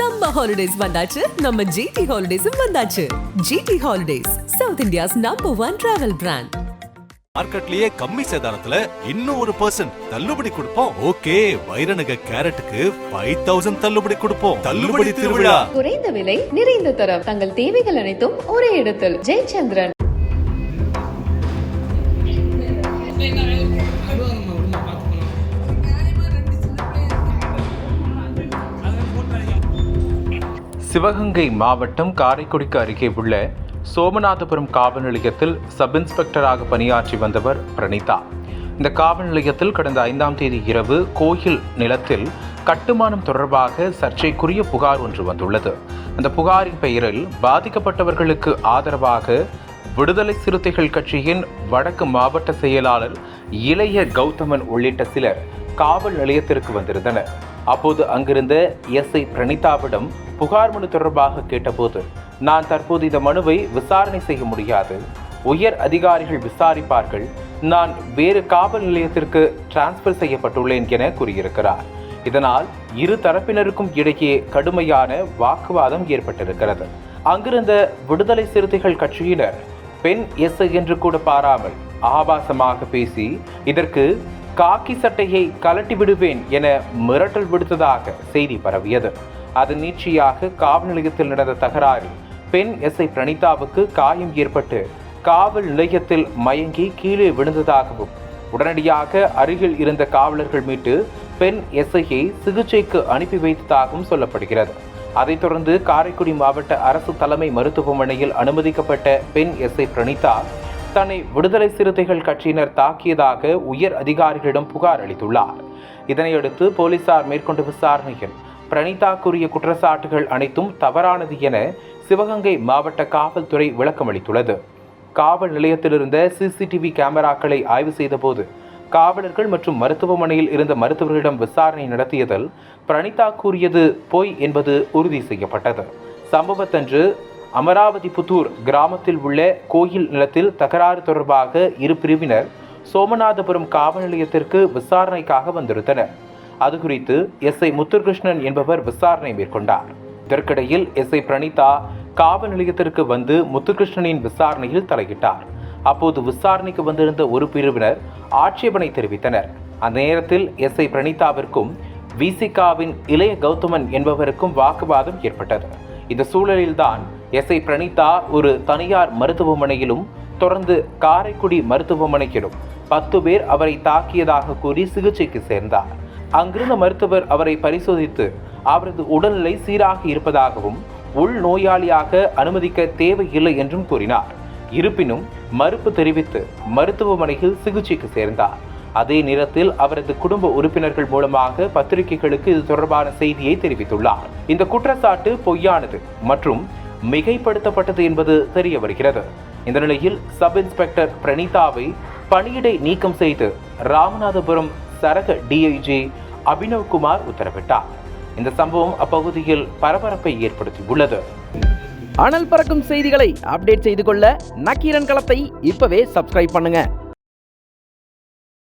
Summer holidays வந்தாச்சு, நம்ம GT ஹாலிடேஸும் வந்தாச்சு. GT holidays, south India's #1 travel brand. மார்க்கெட்லயே கம்மி சேதாரத்துல இன்னும் 1% தள்ளுபடி கொடுப்போம். ஓகே, வைரநக கேரட்டுக்கு 5000 தள்ளுபடி கொடுப்போம். தள்ளுபடி திருவிழா. குறைந்த விலை, நிறைந்த தரம். தங்கள் தேவைகள் அனைத்தும் ஒரே இடத்தில். ஜெயச்சந்திரன். சிவகங்கை மாவட்டம் காரைக்குடிக்கு அருகே உள்ள சோமநாதபுரம் காவல் நிலையத்தில் சப் இன்ஸ்பெக்டராக பணியாற்றி வந்தவர் பிரணீதா. இந்த காவல் நிலையத்தில் கடந்த 5ஆம் தேதி இரவு கோயில் நிலத்தில் கட்டுமானம் தொடர்பாக சர்ச்சைக்குரிய புகார் ஒன்று வந்துள்ளது. அந்த புகாரின் பெயரில் பாதிக்கப்பட்டவர்களுக்கு ஆதரவாக விடுதலை சிறுத்தைகள் கட்சியின் வடக்கு மாவட்ட செயலாளர் இளைய கௌதமன் உள்ளிட்ட சிலர் காவல் நிலையத்திற்கு வந்திருந்தனர். அப்போது அங்கிருந்த எஸ்ஐ பிரணீதாவிடம் புகார் மனு தொடர்பாக கேட்டபோது, நான் தற்போது இந்த மனுவை விசாரணை செய்ய முடியாது, உயர் அதிகாரிகள் விசாரிப்பார்கள், நான் வேறு காவல் நிலையத்திற்கு டிரான்ஸ்பர் செய்யப்பட்டுள்ளேன் என கூறியிருக்கிறார். இதனால் இரு தரப்பினருக்கும் இடையே கடுமையான வாக்குவாதம் ஏற்பட்டிருக்கிறது. அங்கிருந்த விடுதலை சிறுத்தைகள் கட்சியினர் பெண் எஸ்ஐ என்று கூட பாராமல் ஆபாசமாக பேசி இதற்கு காக்கி சட்டையை கலட்டி விடுவேன் என மிரட்டல் விடுத்ததாக செய்தி பரவியது. அதன் நீட்சியாக காவல் நிலையத்தில் நடந்த தகராறில் பெண் எஸ்ஐ பிரணீதாவுக்கு காயம் ஏற்பட்டு காவல் நிலையத்தில் மயங்கி கீழே விழுந்ததாகவும் உடனடியாக அருகில் இருந்த காவலர்கள் மீட்டு பெண் எஸ்ஐயை சிகிச்சைக்கு அனுப்பி வைத்ததாகவும் சொல்லப்படுகிறது. அதைத் தொடர்ந்து காரைக்குடி மாவட்ட அரசு தலைமை மருத்துவமனையில் அனுமதிக்கப்பட்ட பெண் எஸ்ஐ பிரணீதா தன்னை விடுதலை சிறுத்தைகள் கட்சியினர் தாக்கியதாக உயர் அதிகாரிகளிடம் புகார் அளித்துள்ளார். இதனையடுத்து போலீசார் மேற்கொண்ட விசாரணையில் பிரணீதா கூறிய குற்றச்சாட்டுகள் அனைத்தும் தவறானது என சிவகங்கை மாவட்ட காவல்துறை விளக்கம் அளித்துள்ளது. காவல் நிலையத்தில் இருந்த சிசிடிவி கேமராக்களை ஆய்வு செய்தபோது காவலர்கள் மற்றும் மருத்துவமனையில் இருந்த மருத்துவர்களிடம் விசாரணை நடத்தியதில் பிரணீதா கூறியது பொய் என்பது உறுதி செய்யப்பட்டது. சம்பவத்தன்று அமராவதி புத்தூர் கிராமத்தில் உள்ள கோயில் நிலத்தில் தகராறு தொடர்பாக இரு பிரிவினர் சோமநாதபுரம் காவல் நிலையத்திற்கு விசாரணைக்காக வந்திருந்தனர். அது குறித்து எஸ்ஐ முத்துகிருஷ்ணன் என்பவர் விசாரணை மேற்கொண்டார். இதற்கிடையில் எஸ்ஐ பிரணீதா காவல் நிலையத்திற்கு வந்து முத்துகிருஷ்ணனின் விசாரணையில் தலையிட்டார். அப்போது விசாரணைக்கு வந்திருந்த ஒரு பிரிவினர் ஆட்சேபனை தெரிவித்தனர். அந்த நேரத்தில் எஸ்ஐ பிரணீதாவிற்கும் விசிகாவின் இளைய கௌதமன் என்பவருக்கும் வாக்குவாதம் ஏற்பட்டது. இந்த சூழலில்தான் எஸ்ஐ பிரணீதா ஒரு தனியார் மருத்துவமனையிலும் தொடர்ந்து காரைக்குடி மருத்துவமனையிலும் 10 பேர் அவரை தாக்கியதாக கூறி சிகிச்சைக்கு சேர்ந்தார். அங்கிருந்த மருத்துவர் அவரை பரிசோதித்து அவரது உடல்நிலை சீராக இருப்பதாகவும் உள் நோயாளியாக அனுமதிக்க தேவையில்லை என்றும் கூறினார். இருப்பினும் மறுப்பு தெரிவித்து மருத்துவமனையில் சிகிச்சைக்கு சேர்ந்தார். அதே நேரத்தில் அவரது குடும்ப உறுப்பினர்கள் மூலமாக பத்திரிகைகளுக்கு இது தொடர்பான செய்தியை தெரிவித்துள்ளார். இந்த குற்றச்சாட்டு பொய்யானது மற்றும் மிகைப்படுத்தப்பட்டது என்பது தெரிய வருகிறது. இந்த நிலையில் சப் இன்ஸ்பெக்டர் பிரணீதாவை பணியிடை நீக்கம் செய்து ராமநாதபுரம் சரக டிஐஜி அபினவ்குமார் உத்தரவிட்டார். இந்த சம்பவம் அப்பகுதியில் பரபரப்பை ஏற்படுத்தியுள்ளது. அனல் பறக்கும் செய்திகளை அப்டேட் செய்து கொள்ள நக்கீரன் களத்தை இப்பவே சப்ஸ்கிரைப் பண்ணுங்க.